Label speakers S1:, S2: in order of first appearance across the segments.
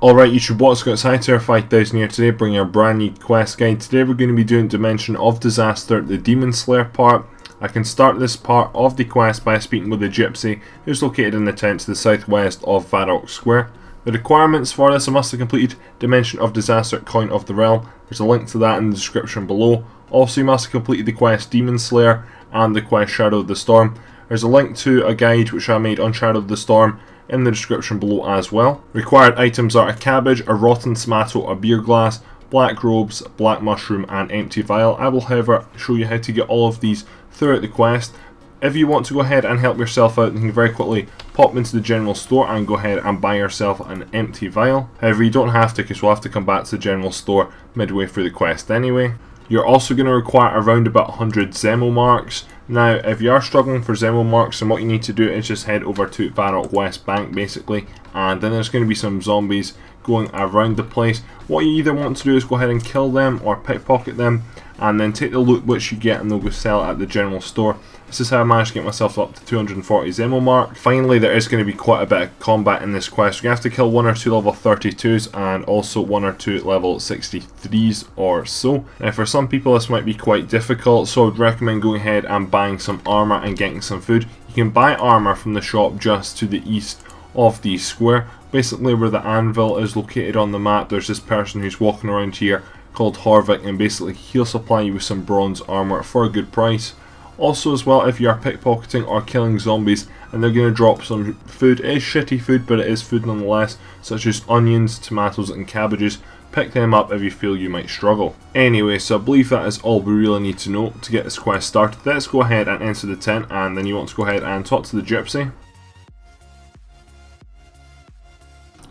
S1: Alright YouTube, what's good? It's Hightower 5000 here today, bringing a brand new quest guide. Today we're going to be doing Dimension of Disaster, the Demon Slayer part. I can start this part of the quest by speaking with the Gypsy, who's located in the tent to the southwest of Varrock Square. The requirements for this: I must have completed Dimension of Disaster, Coin of the Realm. There's a link to that in the description below. Also, you must have completed the quest Demon Slayer and the quest Shadow of the Storm. There's a link to a guide which I made on Shadow of the Storm in the description below as well. Required items are a cabbage, a rotten tomato, a beer glass, black robes, black mushroom and empty vial. I will however show you how to get all of these throughout the quest. If you want to go ahead and help yourself out, you can very quickly pop into the general store and go ahead and buy yourself an empty vial. However, you don't have to, because we'll have to come back to the general store midway through the quest anyway. You're also going to require around about 100 Zemo marks. Now, if you are struggling for Zemo marks, then what you need to do is just head over to Varrock West Bank basically, and then there's going to be some zombies going around the place. What you either want to do is go ahead and kill them or pickpocket them, and then take the loot which you get and they'll go sell it at the general store. This is how I managed to get myself up to 240 Zemo mark. Finally, there is going to be quite a bit of combat in this quest. You're going to have to kill 1 or 2 level 32s and also 1 or 2 level 63s or so. Now for some people this might be quite difficult, so I would recommend going ahead and buying some armor and getting some food. You can buy armor from the shop just to the east of the square. Basically where the anvil is located on the map, there's this person who's walking around here called Horvik, and basically he'll supply you with some bronze armor for a good price. Also as well, if you are pickpocketing or killing zombies and they're going to drop some food, it is shitty food but it is food nonetheless, such as onions, tomatoes and cabbages, pick them up if you feel you might struggle. Anyway, so I believe that is all we really need to know to get this quest started. Let's go ahead and enter the tent, and then you want to go ahead and talk to the Gypsy.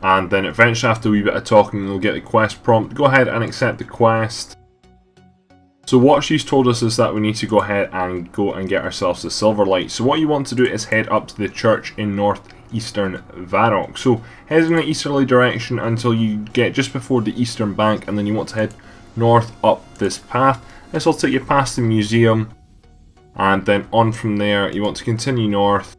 S1: And then eventually after a wee bit of talking you'll get the quest prompt. Go ahead and accept the quest. So what she's told us is that we need to go ahead and get ourselves the Silverlight. So what you want to do is head up to the church in northeastern Varrock. So head in the easterly direction until you get just before the eastern bank, and then you want to head north up this path. This will take you past the museum, and then on from there you want to continue north,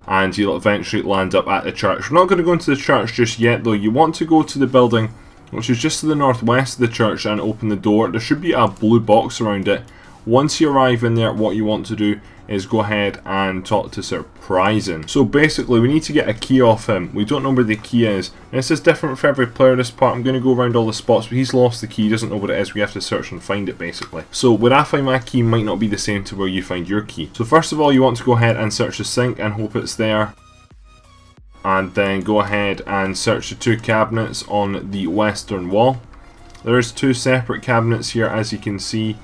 S1: and you'll eventually land up at the church. We're not going to go into the church just yet though. You want to go to the building which is just to the northwest of the church and open the door. There should be a blue box around it. Once you arrive in there, what you want to do is go ahead and talk to Sir Prison. So basically we need to get a key off him. We don't know where the key is. This is different for every player this part. I'm going to go around all the spots, but he's lost the key, he doesn't know what it is. We have to search and find it basically. So where I find my key might not be the same to where you find your key. So first of all you want to go ahead and search the sink and hope it's there. And then go ahead and search the 2 cabinets on the western wall. There is 2 separate cabinets here as you can see.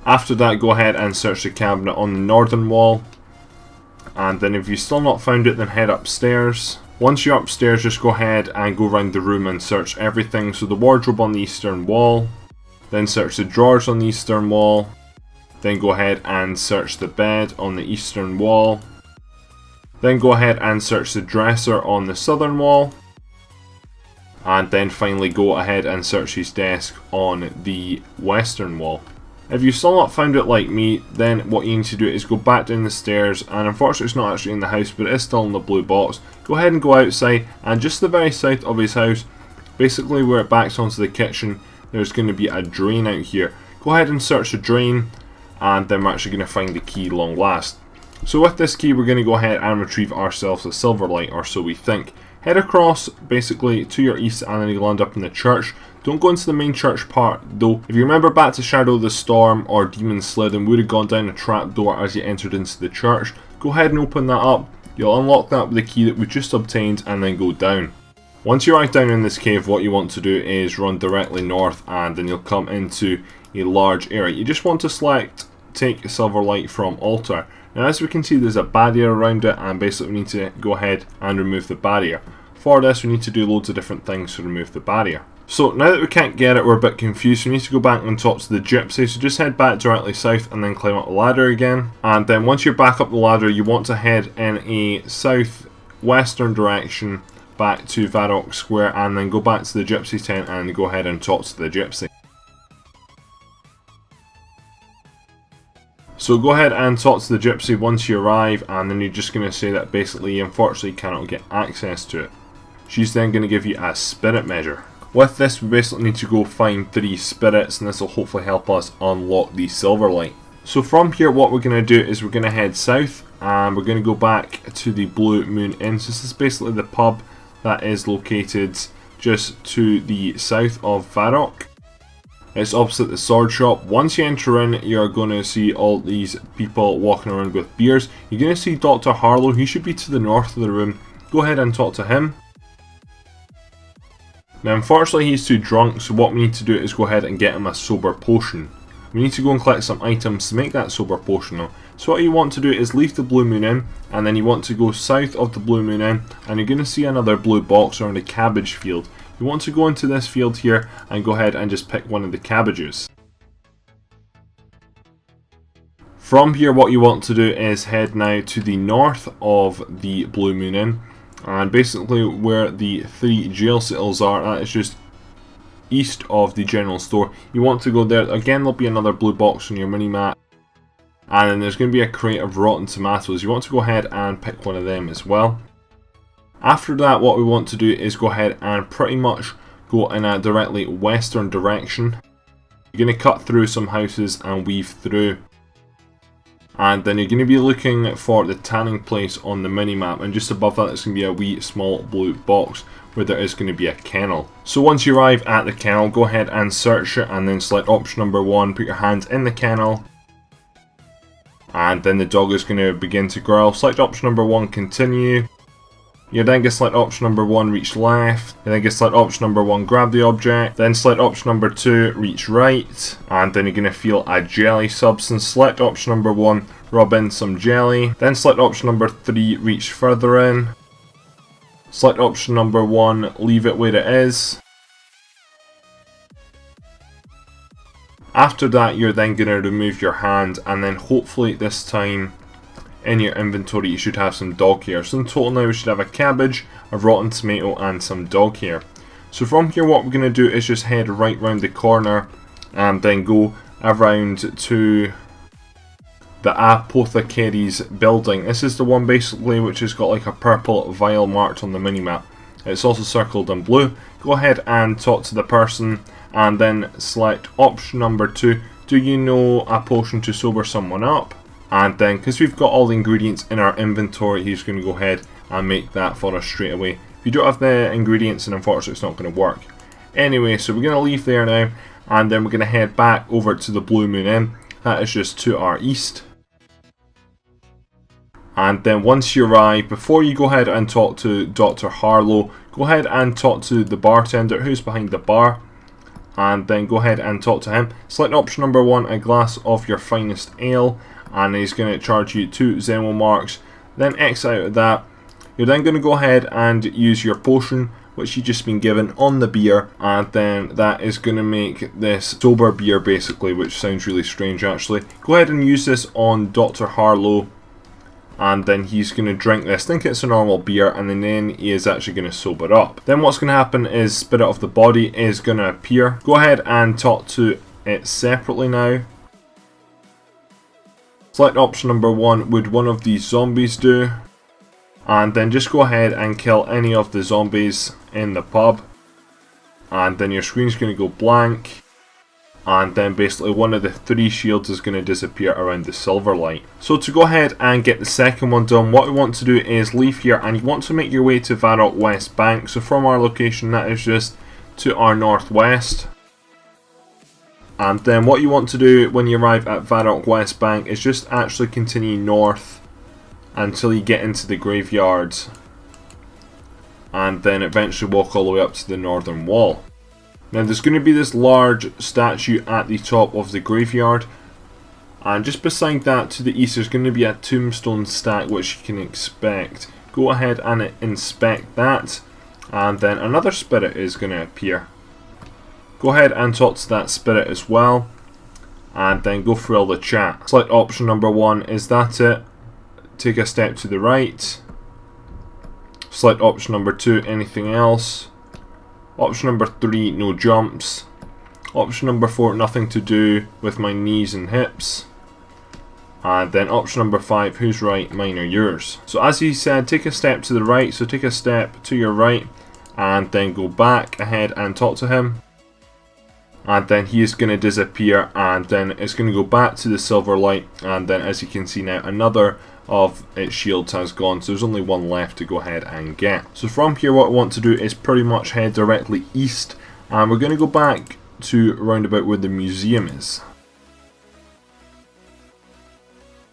S1: After that go ahead and search the cabinet on the northern wall. And then if you've still not found it, then head upstairs. Once you're upstairs, just go ahead and go around the room and search everything. So the wardrobe on the eastern wall. Then search the drawers on the eastern wall. Then go ahead and search the bed on the eastern wall. Then go ahead and search the dresser on the southern wall. And then finally go ahead and search his desk on the western wall. If you've still not found it like me, then what you need to do is go back down the stairs, and unfortunately it's not actually in the house but it is still in the blue box. Go ahead and go outside, and just to the very south of his house, basically where it backs onto the kitchen, there's going to be a drain out here. Go ahead and search the drain, and then we're actually going to find the key long last. So with this key we're going to go ahead and retrieve ourselves a Silverlight, or so we think. Head across basically to your east and then you'll land up in the church. Don't go into the main church part though. If you remember back to Shadow of the Storm or Demon Slayer, then we would have gone down a trapdoor as you entered into the church. Go ahead and open that up. You'll unlock that with the key that we just obtained and then go down. Once you arrive down in this cave, what you want to do is run directly north, and then you'll come into a large area. You just want to select take Silverlight from altar. Now as we can see there's a barrier around it, and basically we need to go ahead and remove the barrier. For this we need to do loads of different things to remove the barrier. So now that we can't get it, we're a bit confused. We need to go back and talk to the Gypsy, so just head back directly south and then climb up the ladder again. And then once you're back up the ladder you want to head in a southwestern direction back to Varrock Square, and then go back to the Gypsy tent and go ahead and talk to the Gypsy. So go ahead and talk to the gypsy once you arrive, and then you're just going to say that basically you unfortunately cannot get access to it. She's then going to give you a spirit measure. With this we basically need to go find 3 spirits, and this will hopefully help us unlock the Silverlight. So from here what we're going to do is we're going to head south, and we're going to go back to the Blue Moon Inn. So this is basically the pub that is located just to the south of Varrock. It's opposite the sword shop. Once you enter in, you're going to see all these people walking around with beers. You're going to see Dr. Harlow. He should be to the north of the room. Go ahead and talk to him. Now unfortunately he's too drunk, so what we need to do is go ahead and get him a sober potion. We need to go and collect some items to make that sober potion though. So what you want to do is leave the Blue Moon Inn, and then you want to go south of the Blue Moon Inn, and you're going to see another blue box around a cabbage field. You want to go into this field here and go ahead and just pick one of the cabbages. From here what you want to do is head now to the north of the Blue Moon Inn, and basically where the 3 jail cells are, that is just east of the general store. You want to go there. Again, there'll be another blue box on your mini-map, and then there's going to be a crate of rotten tomatoes. You want to go ahead and pick one of them as well. After that, what we want to do is go ahead and pretty much go in a directly western direction. You're going to cut through some houses and weave through, and then you're going to be looking for the tanning place on the mini-map, and just above that there's going to be a wee small blue box where there is going to be a kennel. So once you arrive at the kennel, go ahead and search it, and then select option number 1, put your hands in the kennel, and then the dog is going to begin to growl. Select option number 1, continue. You then get select option number 1, reach left. You then get select option number 1, grab the object. Then select option number 2, reach right. And then you're going to feel a jelly substance. Select option number 1, rub in some jelly. Then select option number 3, reach further in. Select option number 1, leave it where it is. After that, you're then going to remove your hand, and then hopefully this time in your inventory you should have some dog hair. So in total now we should have a cabbage, a rotten tomato, and some dog hair. So from here what we're going to do is just head right round the corner and then go around to the Apothecary's building. This is the one basically which has got like a purple vial marked on the minimap. It's also circled in blue. Go ahead and talk to the person, and then select option number 2. Do you know a potion to sober someone up? And then, because we've got all the ingredients in our inventory, he's going to go ahead and make that for us straight away. If you don't have the ingredients, then unfortunately it's not going to work. Anyway, so we're going to leave there now, and then we're going to head back over to the Blue Moon Inn. That is just to our east. And then once you arrive, before you go ahead and talk to Dr. Harlow, go ahead and talk to the bartender who's behind the bar. And then go ahead and talk to him. Select option number 1, a glass of your finest ale. And he's going to charge you 2 Zemo marks. Then X out of that. You're then going to go ahead and use your potion, which you've just been given, on the beer. And then that is going to make this sober beer basically, which sounds really strange actually. Go ahead and use this on Dr. Harlow. And then he's going to drink this, think it's a normal beer, and then he is actually going to sober up. Then what's going to happen is Spirit of the Body is going to appear. Go ahead and talk to it separately now. Select option number 1, would one of these zombies do? And then just go ahead and kill any of the zombies in the pub. And then your screen's going to go blank. And then basically one of the 3 shields is going to disappear around the Silverlight. So to go ahead and get the second one done, what we want to do is leave here, and you want to make your way to Varrock West Bank. So from our location, that is just to our northwest. And then what you want to do when you arrive at Varrock West Bank is just actually continue north until you get into the graveyard, and then eventually walk all the way up to the northern wall. Now there's going to be this large statue at the top of the graveyard, and just beside that to the east there's going to be a tombstone stack which you can expect. Go ahead and inspect that, and then another spirit is going to appear. Go ahead and talk to that spirit as well, and then go through all the chat. Select option number 1, is that it? Take a step to the right. Select option number 2, anything else? Option number 3, no jumps. Option number 4, nothing to do with my knees and hips. And then option number 5, who's right, mine or yours. So as he said, take a step to the right, so take a step to your right, and then go back ahead and talk to him. And then he is going to disappear, and then it's going to go back to the silver light, and then as you can see now, another of its shields has gone, so there's only one left to go ahead and get. So from here, what I want to do is pretty much head directly east, and we're going to go back to roundabout where the museum is.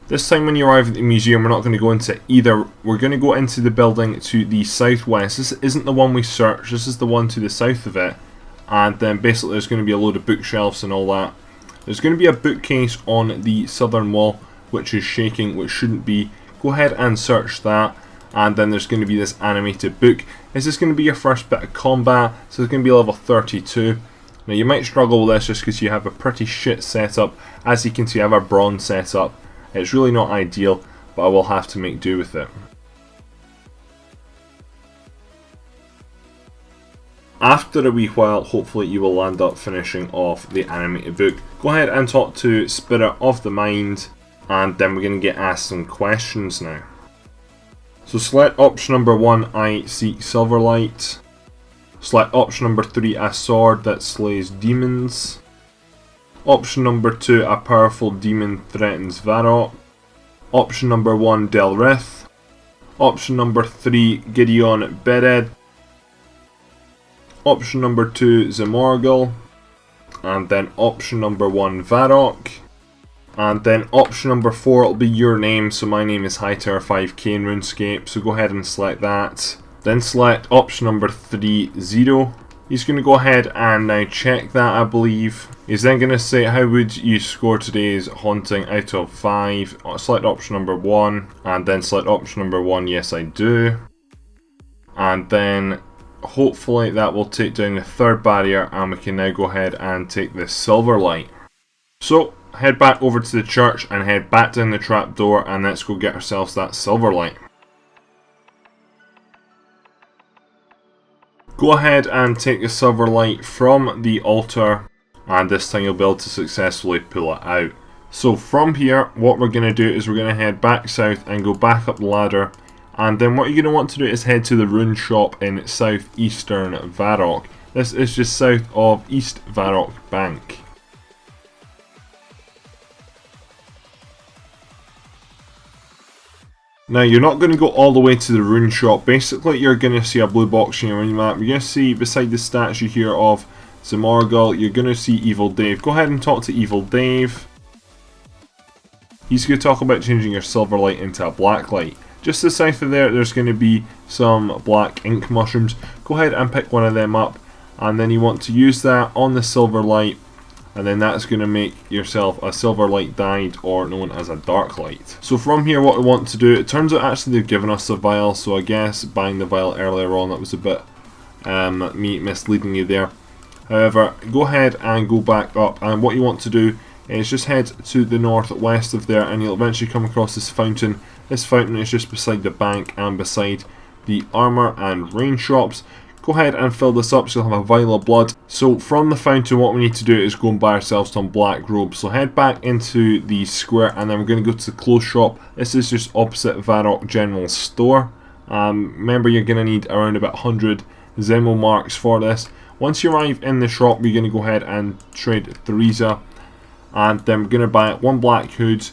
S1: This time when you arrive at the museum, we're not going to go into either. We're going to go into the building to the southwest. This isn't the one we searched, this is the one to the south of it. And then basically there's going to be a load of bookshelves and all that. There's going to be a bookcase on the southern wall which is shaking, which shouldn't be. Go ahead and search that. And then there's going to be this animated book. This is going to be your first bit of combat, so it's going to be level 32. Now you might struggle with this just because you have a pretty shit setup. As you can see, I have a bronze setup. It's really not ideal, but I will have to make do with it. After a wee while, hopefully you will land up finishing off the animated book. Go ahead and talk to Spirit of the Mind, and then we're going to get asked some questions now. So select option number 1, I seek Silverlight. Select option number 3, a sword that slays demons. Option number 2, a powerful demon threatens Varrock. Option number 1, Delrith. Option number 3, Gideon Bered. Option number 2, Zamorgel. And then option number 1, Varrock. And then option number 4 will be your name, so my name is Hightower 5k in Runescape, so go ahead and select that. Then select option number 3, 0. He's going to go ahead and now check that, I believe. He's then going to say, how would you score today's haunting out of 5? Select option number 1, and then select option number 1, yes I do. And then hopefully that will take down the third barrier, and we can now go ahead and take this silver light. So head back over to the church and head back down the trapdoor, and let's go get ourselves that silver light. Go ahead and take the silver light from the altar, and this time you'll be able to successfully pull it out. So from here, what we're going to do is we're going to head back south and go back up the ladder, and then what you're going to want to do is head to the rune shop in southeastern Varrock. This is just south of East Varrock Bank. Now you're not going to go all the way to the rune shop. Basically you're going to see a blue box on your map. You're going to see beside the statue here of Zamorgel, you're going to see Evil Dave. Go ahead and talk to Evil Dave. He's going to talk about changing your silver light into a black light. Just to the south of there, there's going to be some black ink mushrooms. Go ahead and pick one of them up, and then you want to use that on the silver light, and then that's going to make yourself a silver light dyed, or known as a dark light. So from here, what we want to do, it turns out actually they've given us the vial, so I guess buying the vial earlier on, that was a bit me misleading you there. However, go ahead and go back up, and what you want to do is just head to the northwest of there, and you'll eventually come across this fountain. This fountain is just beside the bank and beside the armor and rain shops. Go ahead and fill this up so you'll have a vial of blood. So from the fountain, what we need to do is go and buy ourselves some black robes. So head back into the square, and then we're going to go to the clothes shop. This is just opposite Varrock General Store. Remember, you're going to need around about 100 Zemo marks for this. Once you arrive in the shop, you're going to go ahead and trade Theresa, and then we're going to buy one black hood,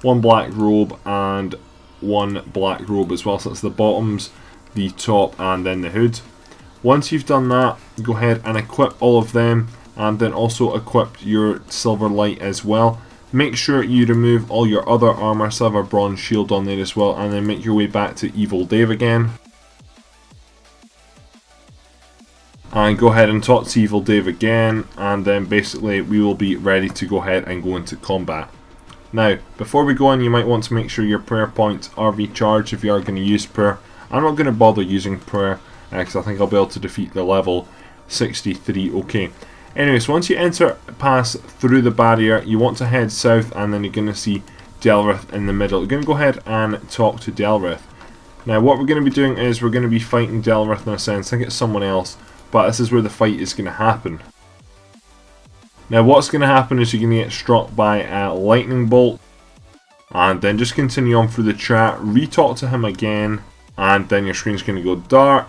S1: one black robe, and one black robe as well. So that's the bottoms, the top, and then the hood. Once you've done that, go ahead and equip all of them, and then also equip your silver light as well. Make sure you remove all your other armor, so have a bronze shield on there as well, and then make your way back to Evil Dave again. And go ahead and talk to Evil Dave again, and then basically we will be ready to go ahead and go into combat. Now, before we go in, you might want to make sure your prayer points are recharged if you are going to use prayer. I'm not going to bother using prayer, because I think I'll be able to defeat the level 63 okay. Anyways, once you pass through the barrier, you want to head south, and then you're going to see Delrith in the middle. You're going to go ahead and talk to Delrith. Now, what we're going to be doing is we're going to be fighting Delrith in a sense. I think it's someone else, but this is where the fight is going to happen. Now, what's going to happen is you're going to get struck by a lightning bolt, And then just continue on through the chat, re-talk to him again, and then your screen's going to go dark.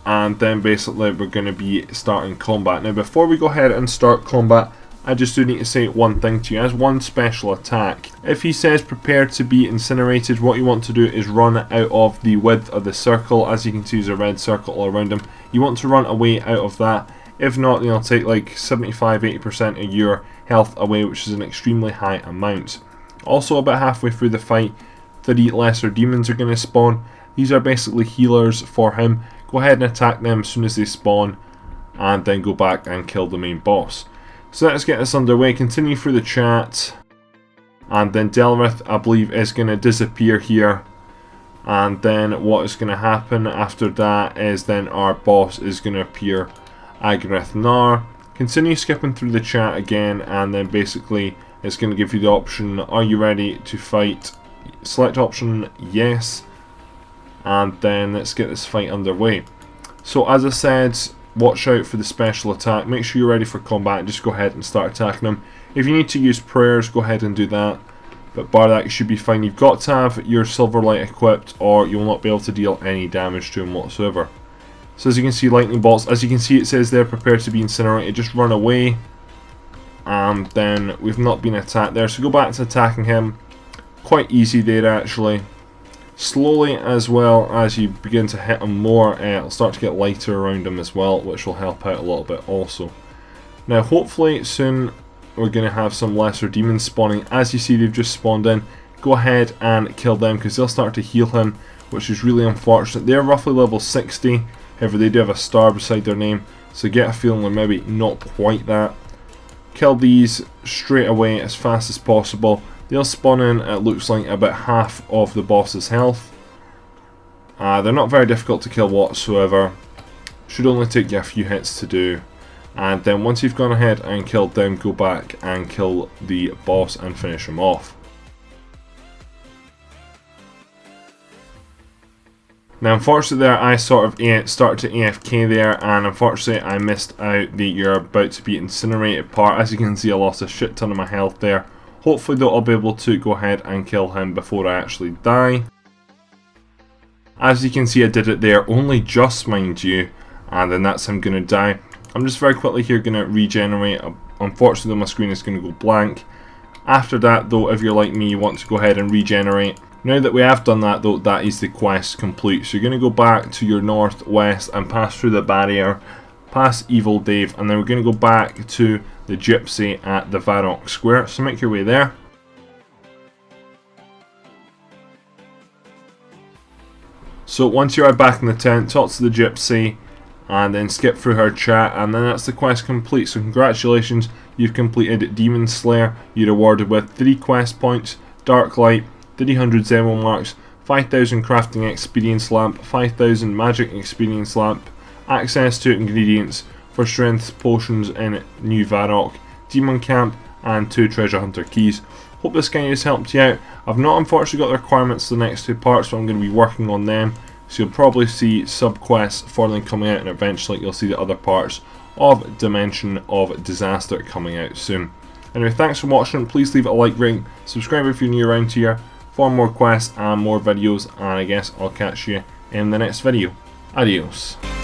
S1: And then basically we're going to be starting combat. Now before we go ahead and start combat, I just do need to say one thing to you. As one special attack, if he says prepare to be incinerated, what you want to do is run out of the width of the circle. As you can see, there's a red circle all around him. You want to run away out of that. If not, then it'll take like 75-80% of your health away, which is an extremely high amount. Also, about halfway through the fight, 3 lesser demons are going to spawn. These are basically healers for him. Go ahead and attack them as soon as they spawn, and then go back and kill the main boss. So let's get this underway. Continue through the chat, and then Delrith, I believe, is going to disappear here. And then what is going to happen after that is then our boss is going to appear, Agareth Nar. Continue skipping through the chat again, and then basically it's going to give you the option, are you ready to fight? Select option yes, and then let's get this fight underway. So as I said, watch out for the special attack. Make sure you're ready for combat and just go ahead and start attacking them. If you need to use prayers, go ahead and do that, but bar that, you should be fine. You've got to have your Silverlight equipped or you'll not be able to deal any damage to him whatsoever. So as you can see, lightning bolts, as you can see it says there, prepare to be incinerated. Just run away, and then we've not been attacked there, so go back to attacking him. Quite easy there actually. Slowly, as well as you begin to hit him more, it'll start to get lighter around him as well, which will help out a little bit also. Now hopefully soon we're going to have some lesser demons spawning. As you see, they've just spawned in. Go ahead and kill them because they'll start to heal him, which is really unfortunate. They're roughly level 60, however they do have a star beside their name, so get a feeling they're maybe not quite that. Kill these straight away as fast as possible. They'll spawn in, it looks like, about half of the boss's health. They're not very difficult to kill whatsoever. Should only take you a few hits to do. And then once you've gone ahead and killed them, go back and kill the boss and finish him off. Now unfortunately there I sort of started to AFK there, and unfortunately I missed out the you're about to be incinerated part. As you can see, I lost a shit ton of my health there. Hopefully though I'll be able to go ahead and kill him before I actually die. As you can see, I did it there, only just, mind you, and then that's him going to die. I'm just very quickly here going to regenerate. Unfortunately though, my screen is going to go blank. After that though, if you're like me, you want to go ahead and regenerate. Now that we have done that though, that is the quest complete. So you're going to go back to your northwest and pass through the barrier, past Evil Dave, and then we're going to go back to the Gypsy at the Varrock Square. So make your way there. So once you're back in the tent, talk to the Gypsy and then skip through her chat, and then that's the quest complete. So congratulations, you've completed Demon Slayer. You're rewarded with 3 quest points, Dark Light, 300 Zemo marks, 5000 crafting experience lamp, 5000 magic experience lamp, access to ingredients for strength potions in New Varrock, Demon Camp, and 2 treasure hunter keys. Hope this guide has helped you out. I've not unfortunately got the requirements for the next 2 parts, so I'm going to be working on them. So you'll probably see sub-quests for them coming out, and eventually you'll see the other parts of Dimension of Disaster coming out soon. Anyway, thanks for watching. Please leave it a like, rating, subscribe if you're new around here for more quests and more videos, and I guess I'll catch you in the next video. Adios.